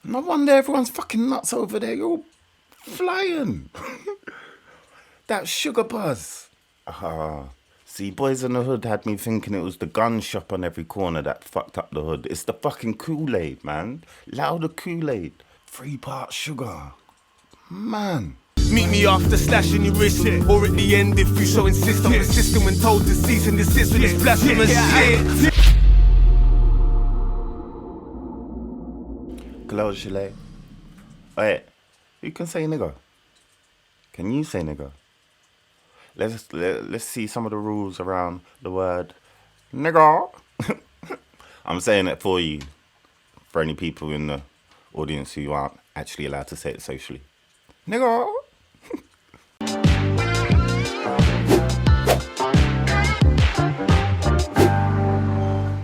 No wonder everyone's fucking nuts over there. You're all flying. That sugar buzz. Ah. See, Boys in the Hood had me thinking it was the gun shop on every corner that fucked up the hood. It's the fucking Kool-Aid, man. Louder Kool-Aid. 3 parts sugar. Man. Meet me after slashing your wrist, or at the end if you so insist. I'm persistent when told to cease and desist with this blasphemous shit. Glow Chalet. Wait, who can say nigger? Can you say nigger? Let's see some of the rules around the word nigger. I'm saying it for you, for any people in the audience who aren't actually allowed to say it socially. Nigger.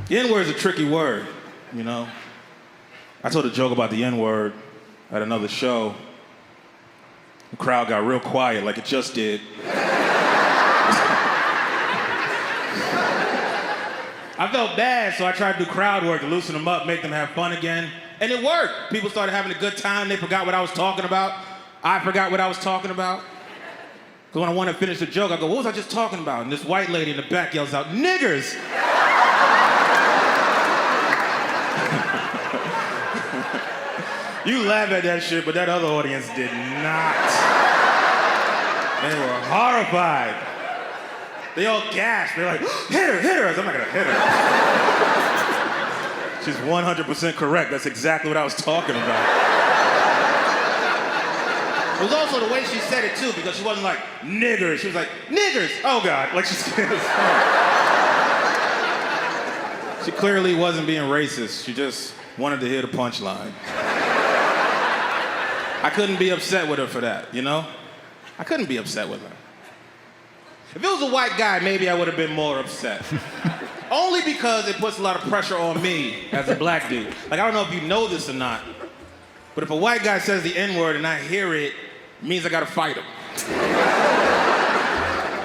The N-word is a tricky word, you know. I told a joke about the N-word at another show. The crowd got real quiet, like it just did. I felt bad, so I tried to do crowd work to loosen them up, make them have fun again. And it worked. People started having a good time. They forgot what I was talking about. I forgot what I was talking about. Because when I want to finish the joke, I go, what was I just talking about? And this white lady in the back yells out, niggers! You laugh at that shit, but that other audience did not. They were horrified. They all gasped. They're like, hit her. I'm not gonna hit her. She's 100% correct. That's exactly what I was talking about. It was also the way she said it too, because she wasn't like, niggers. She was like, niggers. Oh God, like she's scared as fuck. She clearly wasn't being racist. She just wanted to hear the punchline. I couldn't be upset with her for that, you know? I couldn't be upset with her. If it was a white guy, maybe I would have been more upset. Only because it puts a lot of pressure on me as a black dude. Like, I don't know if you know this or not, but if a white guy says the N-word and I hear it, it means I gotta fight him.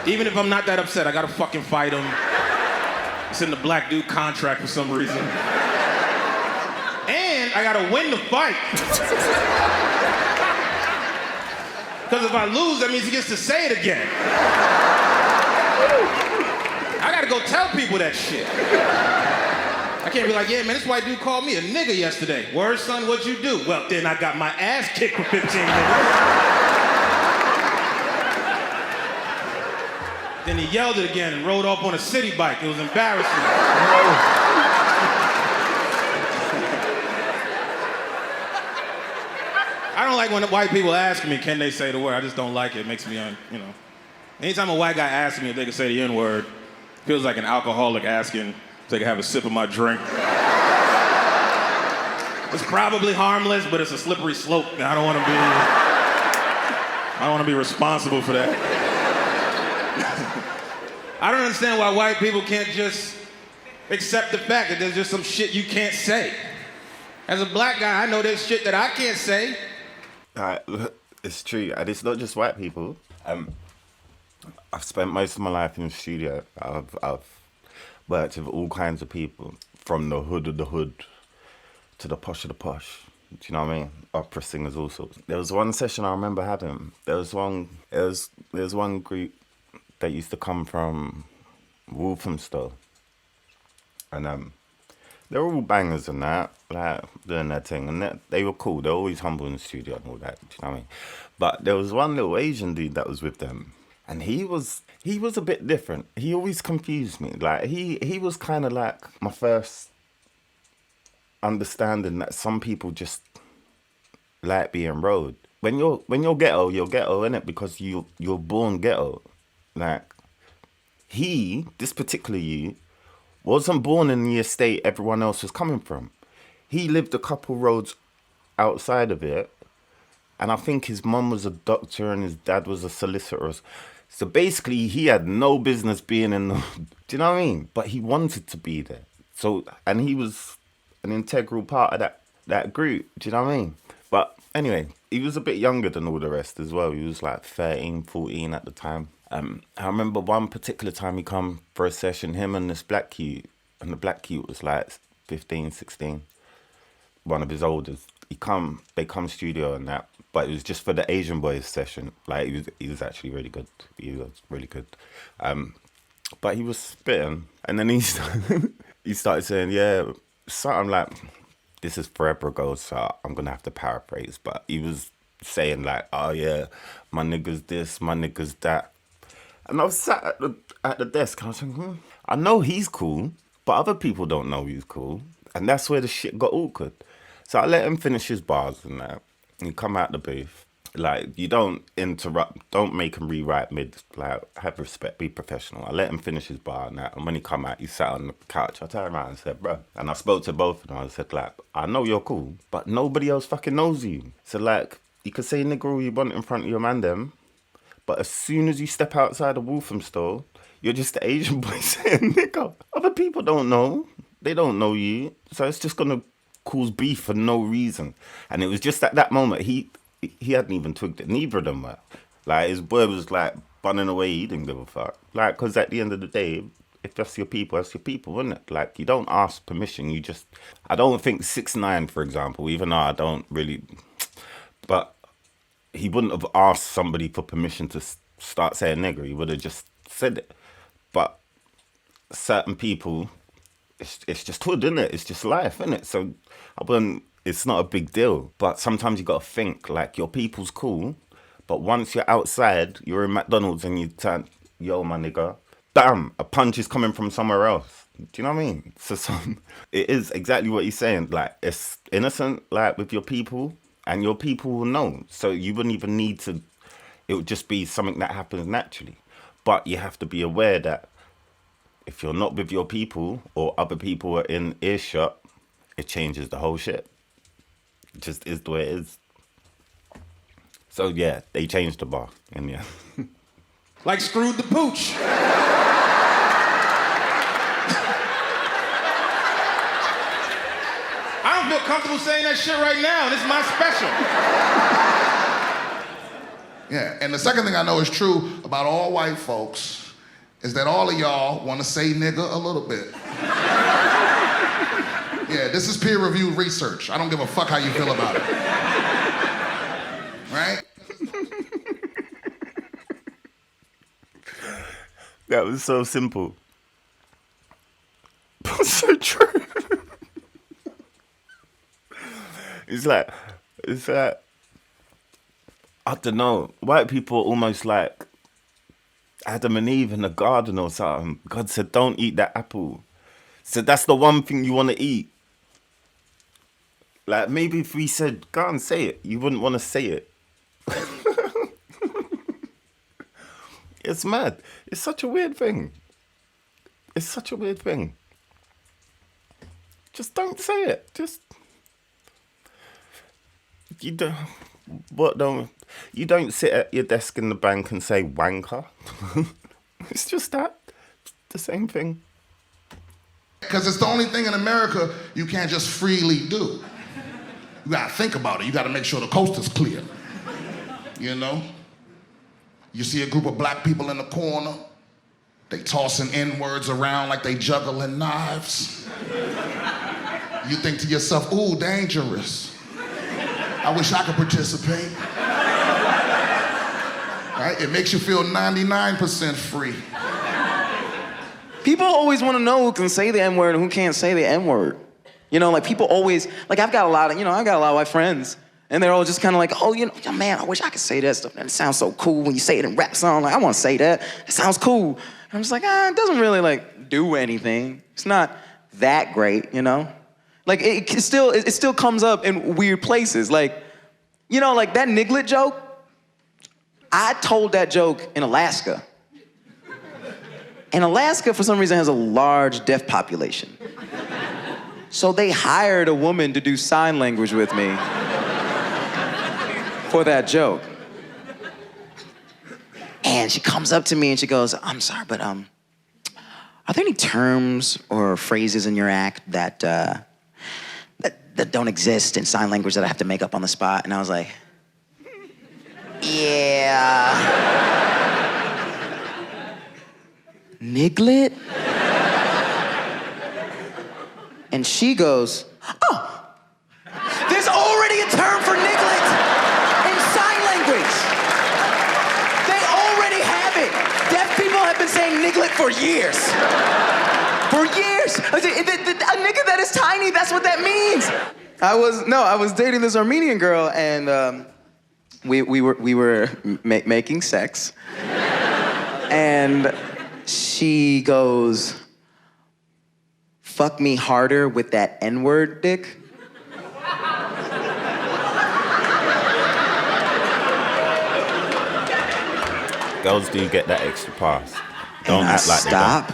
Even if I'm not that upset, I gotta fucking fight him. It's in the black dude contract for some reason. And I gotta win the fight. Because if I lose, that means he gets to say it again. I gotta go tell people that shit. I can't be like, yeah, man, this white dude called me a nigga yesterday. Word, son, what'd you do? Well, then I got my ass kicked for 15 minutes. Then he yelled it again and rode off on a city bike. It was embarrassing. I don't like when white people ask me, can they say the word? I just don't like it. It makes me, you know. Anytime a white guy asks me if they can say the N-word, it feels like an alcoholic asking if they can have a sip of my drink. It's probably harmless, but it's a slippery slope. And I don't want to be responsible for that. I don't understand why white people can't just accept the fact that there's just some shit you can't say. As a black guy, I know there's shit that I can't say. It's true, and it's not just white people. I've spent most of my life in the studio. I've worked with all kinds of people, from the hood of the hood to the posh of the posh. Do you know what I mean? Opera singers, all sorts. There was one session I remember having. There was one group that used to come from Walthamstow, and they were all bangers and that, like doing their thing, and they were cool. They're always humble in the studio and all that. Do you know what I mean? But there was one little Asian dude that was with them, and he was a bit different. He always confused me. Like he was kind of like my first understanding that some people just like being rode. When you're ghetto, you're ghetto, innit? Because you're born ghetto. Like this particular you, wasn't born in the estate everyone else was coming from. He lived a couple roads outside of it, and I think his mum was a doctor and his dad was a solicitor. So basically, he had no business being in the... Do you know what I mean? But he wanted to be there. So, and he was an integral part of that group. Do you know what I mean? But anyway, he was a bit younger than all the rest as well. He was like 13, 14 at the time. I remember one particular time he come for a session, him and this black cute, and the black cute was like 15, 16. one of his oldest. They come studio and that, but it was just for the Asian boys session. Like he was actually really good. He was really good. But he was spitting, and then he started saying, yeah, something like, this is forever ago, so I'm gonna have to paraphrase. But he was saying like, oh yeah, my nigga's this, my nigga's that. And I was sat at the desk, and I was thinking, I know he's cool, but other people don't know he's cool. And that's where the shit got awkward. So I let him finish his bars and that. And he come out the booth. Like, you don't interrupt, don't make him rewrite mid, like, have respect, be professional. I let him finish his bar and that. And when he come out, he sat on the couch. I turned around and said, bro. And I spoke to both of them. I said, like, I know you're cool, but nobody else fucking knows you. So, like, you could say nigga all you want in front of your man them, but as soon as you step outside the Wolfram store, you're just the Asian boy saying nigga. Other people don't know. They don't know you. So it's just going to cause beef for no reason. And it was just at that moment, he hadn't even twigged it. Neither of them were. Like, his boy was, like, bunning away. He didn't give a fuck. Like, because at the end of the day, if that's your people, isn't it? Like, you don't ask permission. You just... I don't think 6ix9ine, for example, even though I don't really... But he wouldn't have asked somebody for permission to start saying nigger. He would have just said it. But certain people... It's just hood, innit? It's just life, innit? So I wouldn't... It's not a big deal, but sometimes you gotta think, like, your people's cool, but once you're outside, you're in McDonald's and you turn, yo, my nigga, bam, a punch is coming from somewhere else. Do you know what I mean? So it is exactly what he's saying. Like, it's innocent, like, with your people, and your people will know. So you wouldn't even need to, it would just be something that happens naturally. But you have to be aware that if you're not with your people or other people are in earshot, it changes the whole shit. It just is the way it is. So yeah, they changed the bar in the end. Like Screwed the Pooch. I don't feel comfortable saying that shit right now. This is my special. Yeah, and the second thing I know is true about all white folks is that all of y'all want to say nigga a little bit. Yeah, this is peer-reviewed research. I don't give a fuck how you feel about it. Right? That was so simple. But so true. It's like, I don't know, white people are almost like Adam and Eve in the garden or something. God said, don't eat that apple. So that's the one thing you want to eat. Like, maybe if we said, go and say it, you wouldn't want to say it. It's mad. It's such a weird thing. It's such a weird thing. Just don't say it. Just... You don't sit at your desk in the bank and say wanker. It's just that. The same thing. Because it's the only thing in America you can't just freely do. You gotta think about it. You gotta make sure the coast is clear. You know? You see a group of black people in the corner, they tossing N-words around like they juggling knives. You think to yourself, ooh, dangerous. I wish I could participate. Right? It makes you feel 99% free. People always want to know who can say the N-word and who can't say the N-word. You know, like, people always, like, I've got a lot of white friends, and they're all just kind of like, oh, you know, man, I wish I could say that stuff. And it sounds so cool when you say it in rap song. Like, I want to say that. It sounds cool. And I'm just like, it doesn't really, like, do anything. It's not that great, you know? Like, it still comes up in weird places. Like, you know, like that niglet joke, I told that joke in Alaska. And Alaska, for some reason, has a large deaf population. So they hired a woman to do sign language with me for that joke. And she comes up to me and she goes, I'm sorry, but are there any terms or phrases in your act that don't exist in sign language that I have to make up on the spot? And I was like, yeah. Niglet? And she goes, oh. term for niglet in sign language. They already have it. Deaf people have been saying niglet for years. For years. A nigga that is tiny, that's what that means. I was dating this Armenian girl, and we were making sex. And she goes, "Fuck me harder with that N-word dick." Girls do get that extra pass. Don't And act like stop.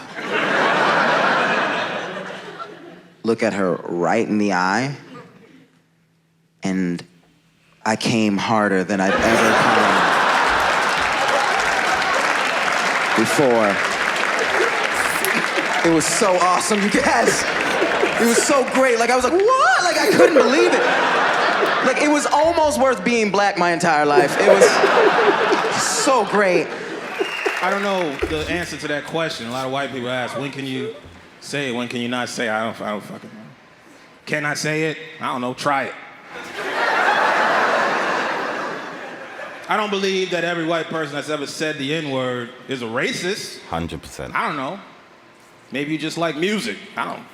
Look at her right in the eye, and I came harder than I've ever come before. It was so awesome, you guys. It was so great. Like, I was like, what? Like, I couldn't believe it. Like, it was almost worth being black my entire life. It was so great. I don't know the answer to that question. A lot of white people ask, when can you say it? When can you not say it? I don't fucking know. Can I say it? I don't know. Try it. I don't believe that every white person that's ever said the N-word is a racist. 100%. I don't know. Maybe you just like music. I don't know.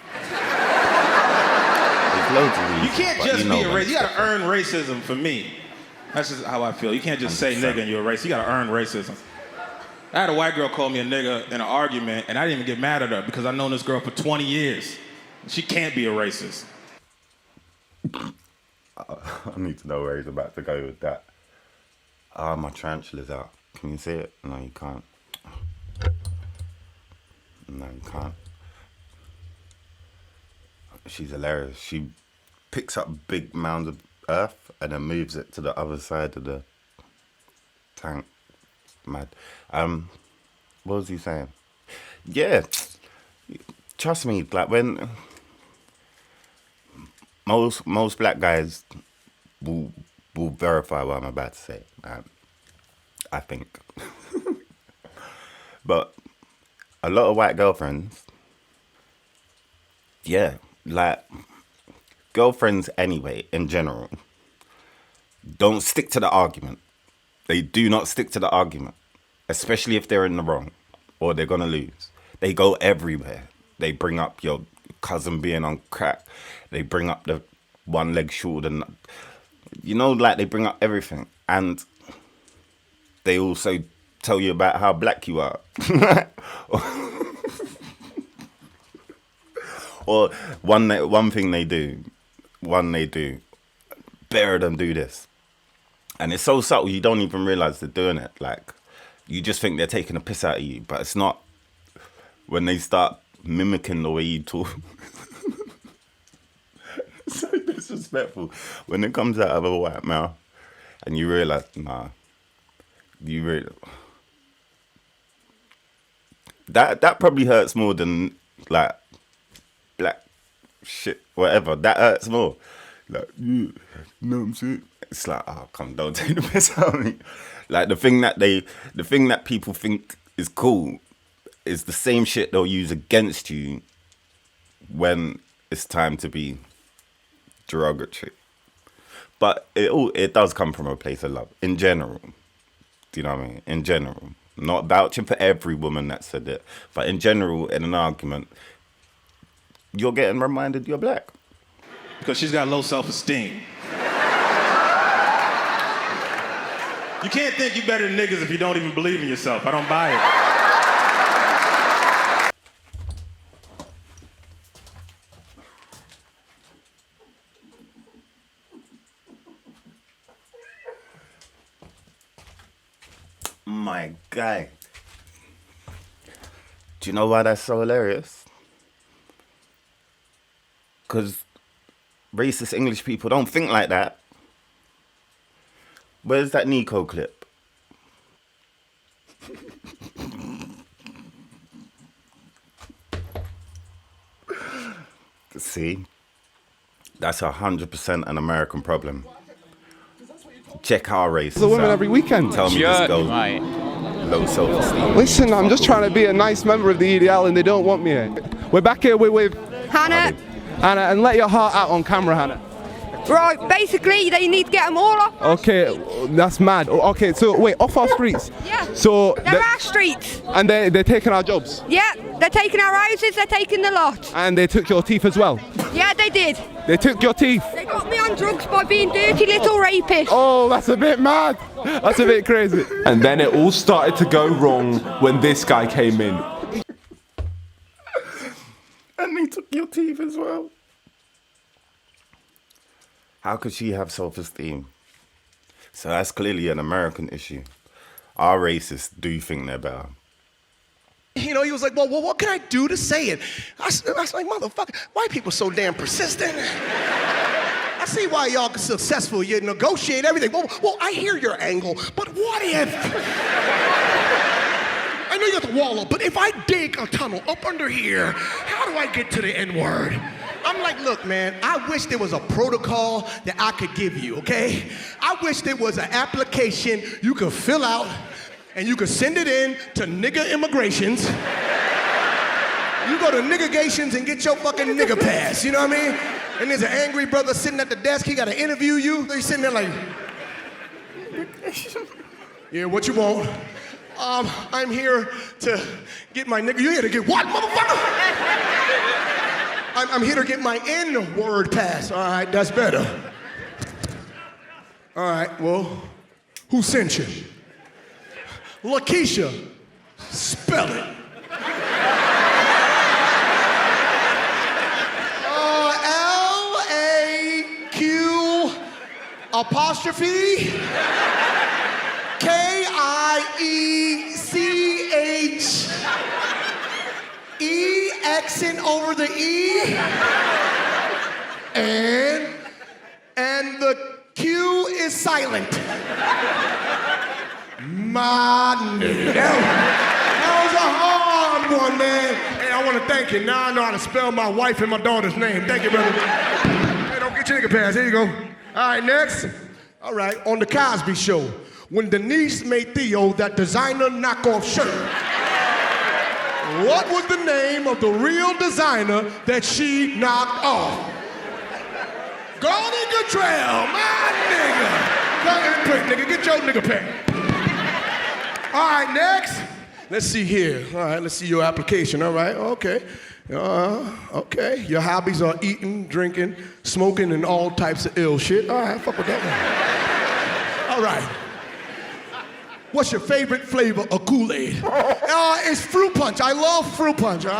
There's loads of reasons, You can't but just know be a when racist. it's You gotta different. earn racism for me. That's just how I feel. You can't just say 100%. nigga and you're a racist. You gotta earn racism. I had a white girl call me a nigga in an argument, and I didn't even get mad at her because I've known this girl for 20 years. She can't be a racist. I need to know where he's about to go with that. My tarantula's out. Can you see it? No, you can't. No, you can't. She's hilarious. She picks up big mounds of earth and then moves it to the other side of the tank. Mad. What was he saying? Yeah. Trust me, like when most black guys will verify what I'm about to say. I think. But a lot of white girlfriends, yeah, like girlfriends anyway, in general, don't stick to the argument. They do not stick to the argument, especially if they're in the wrong or they're gonna lose. They go everywhere. They bring up your cousin being on crack. They bring up the one leg short and, you know, like they bring up everything. And they also tell you about how black you are. Or one thing they do, better than do this. And it's so subtle, you don't even realize they're doing it. Like, you just think they're taking a piss out of you, but it's not. When they start mimicking the way you talk. So disrespectful. When it comes out of a white mouth and you realize, nah, you really. That probably hurts more than, like, black shit, whatever. That hurts more. Like, you know what I'm saying? It's like, oh, come, don't take the piss out of me. Like, the thing that people think is cool is the same shit they'll use against you when it's time to be derogatory. But it does come from a place of love, in general. Do you know what I mean? In general. Not vouching for every woman that said it, but in general, in an argument, you're getting reminded you're black. Because she's got low self-esteem. You can't think you better than niggas if you don't even believe in yourself. I don't buy it. My guy. Do you know why that's so hilarious? Because racist English people don't think like that. Where's that Nico clip? See? That's 100% an American problem. Check our race. The women every weekend. Tell me this girl low self-esteem. Listen, I'm just trying to be a nice member of the EDL and they don't want me here. We're back here with Hannah. Hannah, and let your heart out on camera, Hannah. Right, basically, they need to get them all off. Okay, that's mad. Okay, so wait, off our streets. Yeah. So They're our streets. and they're taking our jobs. Yeah, they're taking our houses, they're taking the lot. And they took your teeth as well. Yeah, they did. They took your teeth. They got me on drugs by being dirty little rapists. Oh, that's a bit mad. That's a bit crazy. And then it all started to go wrong when this guy came in. And they took your teeth as well. How could she have self-esteem? So that's clearly an American issue. Our racists do think they're better. You know, he was like, well, what can I do to say it? I was like, motherfucker, white people so damn persistent. I see why y'all are successful. You negotiate everything. Well, I hear your angle, but what if? I know you got the wall up, but if I dig a tunnel up under here, how do I get to the N-word? I'm like, look, man, I wish there was a protocol that I could give you, okay? I wish there was an application you could fill out and you could send it in to nigga immigrations. You go to niggergations and get your fucking nigger pass, you know what I mean? And there's an angry brother sitting at the desk, he gotta interview you. He's sitting there like, yeah, what you want? I'm here to get my nigga. You here to get what, motherfucker? I'm here to get my N-word pass. All right, that's better. All right, well, who sent you? Lakeisha. Spell it. L-A-Q apostrophe K-I-E-C-H E accent over the E and the Q is silent. My nigga. That was a hard one, man. Hey, I want to thank you. Now I know how to spell my wife and my daughter's name. Thank you, brother. Hey, don't get your nigga pass. Here you go. All right, next. All right, on the Cosby Show, when Denise made Theo that designer knockoff shirt, what was the name of the real designer that she knocked off? Golden Goodtrail, my nigga. Cut and print, nigga. Get your nigga pack. All right, next. Let's see here. All right, let's see your application. All right, okay. Okay. Your hobbies are eating, drinking, smoking, and all types of ill shit. All right, fuck with that one. All right. What's your favorite flavor of Kool-Aid? It's fruit punch. I love fruit punch. I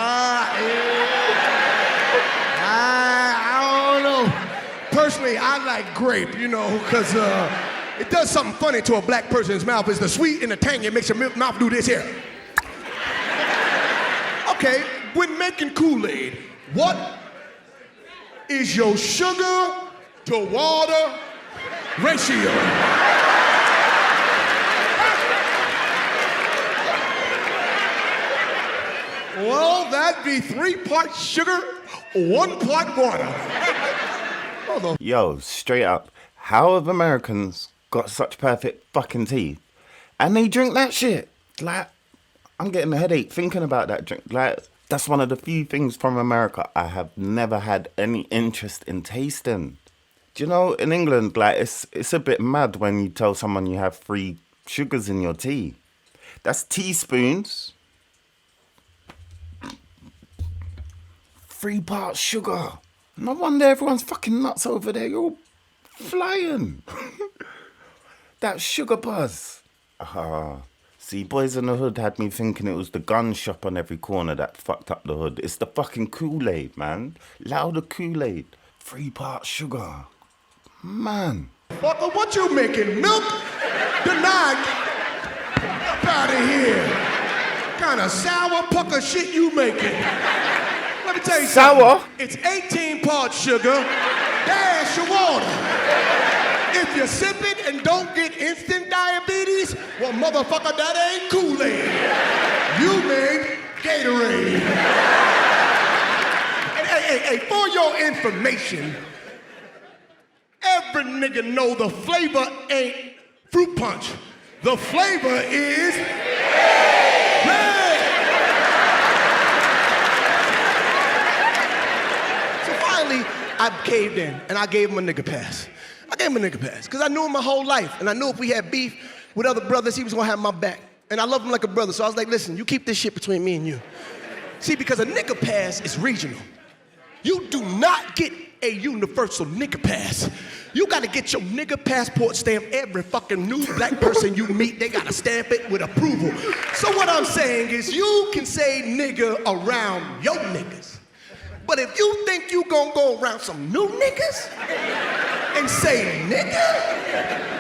don't know. Personally, I like grape, you know, because it does something funny to a black person's mouth. It's the sweet and the tangy. It makes your mouth do this here. Okay, when making Kool-Aid, what is your sugar to water ratio? Well, that'd be 3 parts sugar, 1 part water. Yo, straight up, how have Americans got such perfect fucking teeth? And they drink that shit. Like, I'm getting a headache thinking about that drink. Like, that's one of the few things from America I have never had any interest in tasting. Do you know, in England, like, it's a bit mad when you tell someone you have 3 sugars in your tea. That's teaspoons. 3 parts sugar. No wonder everyone's fucking nuts over there. You're all flying. That sugar buzz. See, Boys in the Hood had me thinking it was the gun shop on every corner that fucked up the hood. It's the fucking Kool-Aid, man. Louder Kool-Aid. 3 parts sugar. Man. Fucker, what you making? Milk? Denied. Up out of here. Kind of sour pucker shit you making? Let me tell you Sour? something. It's 18 parts sugar, dash of water. If you sip it and don't get instant diabetes, well, motherfucker, that ain't Kool-Aid. You made Gatorade. Hey, for your information, every nigga know the flavor ain't fruit punch. The flavor is red. I caved in and I gave him a nigga pass. I gave him a nigga pass because I knew him my whole life and I knew if we had beef with other brothers, he was gonna have my back. And I love him like a brother, so I was like, listen, you keep this shit between me and you. See, because a nigga pass is regional. You do not get a universal nigga pass. You gotta get your nigga passport stamped. Every fucking new black person you meet, they gotta stamp it with approval. So what I'm saying is you can say nigga around your niggas. But if you think you gonna go around some new niggas and say nigga,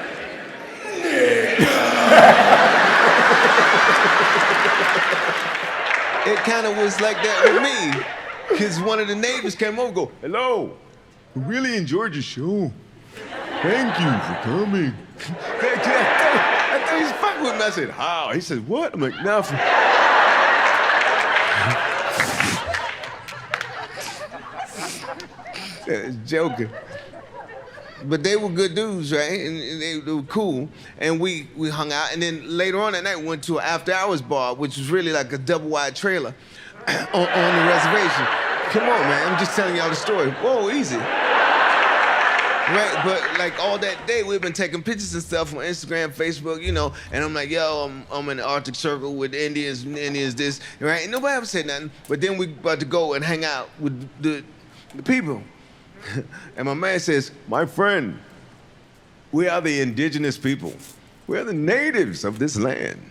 It kind of was like that with me. Because one of the neighbors came over and go, hello, I really enjoyed your show. Thank you for coming. I thought he was fucking with me. I said, how? He said, what? I'm like, nothing. Joking. But they were good dudes, right? And they were cool. And we hung out. And then later on that night, we went to an after-hours bar, which was really like a double-wide trailer on the reservation. Come on, man. I'm just telling y'all the story. Whoa, easy. Right? But like all that day, we've been taking pictures and stuff on Instagram, Facebook, you know. And I'm like, yo, I'm in the Arctic Circle with Indians this, right? And nobody ever said nothing. But then we about to go and hang out with the people. And my man says, my friend, we are the indigenous people. We are the natives of this land.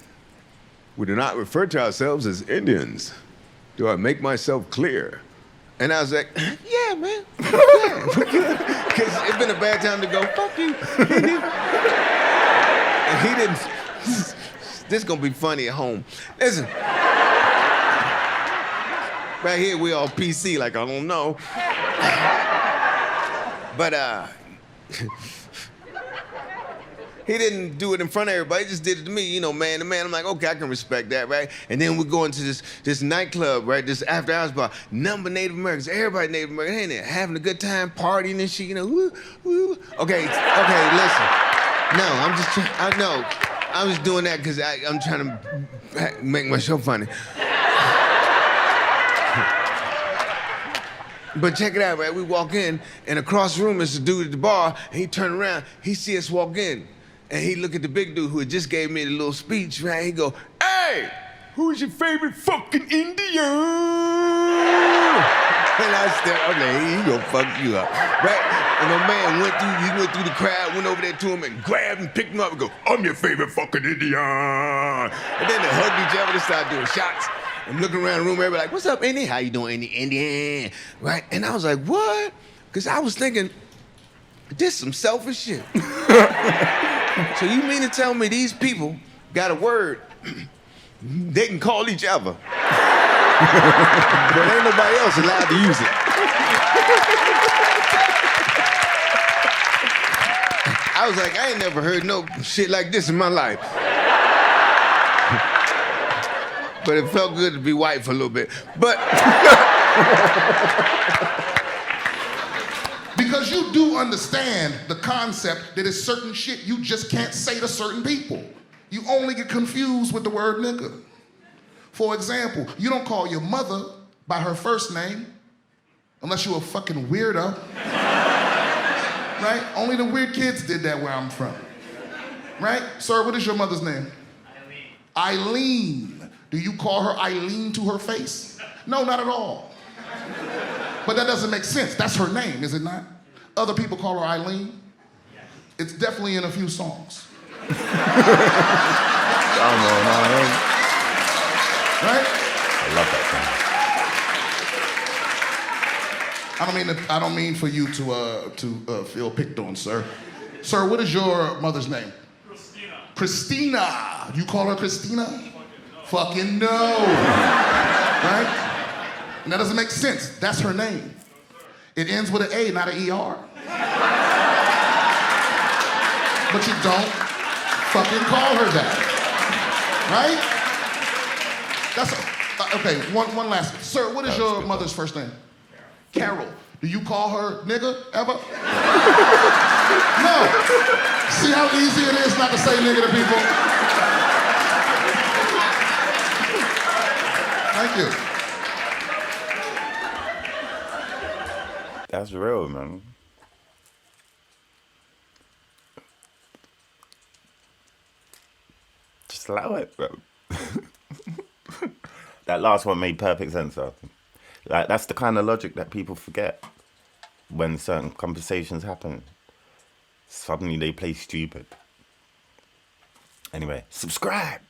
We do not refer to ourselves as Indians. Do I make myself clear? And I was like, yeah, man. Because it's been a bad time to go, fuck you. And he didn't. This is going to be funny at home. Listen. Right here, we all PC, like, I don't know. But he didn't do it in front of everybody. He just did it to me, you know, man to man. I'm like, okay, I can respect that, right? And then we go into this nightclub, right? This after hours bar. Number Native Americans, everybody Native American, ain't there, having a good time, partying and shit, you know. Woo, woo. Okay, listen. No, I'm just doing that because I'm trying to make my show funny. But check it out, right? We walk in, and across the room is the dude at the bar, and he turned around, he see us walk in, and he look at the big dude who had just gave me the little speech, right? He go, hey, who's your favorite fucking Indian? And I said, okay, he gonna fuck you up, right? And my man went through the crowd, went over there to him and grabbed him, picked him up and go, I'm your favorite fucking Indian. And then they hugged each other, they started doing shots. I'm looking around the room, everybody like, what's up, Indy? How you doing, Indian? Right? And I was like, what? Because I was thinking, this some selfish shit. So you mean to tell me these people got a word they can call each other, but ain't nobody else allowed to use it? I was like, I ain't never heard no shit like this in my life. But it felt good to be white for a little bit. But because you do understand the concept that it's certain shit you just can't say to certain people. You only get confused with the word nigga. For example, you don't call your mother by her first name unless you're a fucking weirdo. Right? Only the weird kids did that where I'm from. Right? Sir, what is your mother's name? Eileen. Do you call her Eileen to her face? No, not at all. But that doesn't make sense. That's her name, is it not? Other people call her Eileen. It's definitely in a few songs. Come on, man. Right? I love that song. I don't mean for you to feel picked on, sir. Sir, what is your mother's name? Christina. Christina. You call her Christina? Fucking no. Right? And that doesn't make sense. That's her name. It ends with an A, not an ER. But you don't fucking call her that. Right? That's okay, one last. Sir, what is your mother's first name? Carol. Do you call her nigga ever? No. See how easy it is not to say nigga to people? Thank you. That's real, man. Just allow it, bro. That last one made perfect sense, though. Like, that's the kind of logic that people forget when certain conversations happen. Suddenly they play stupid. Anyway, subscribe.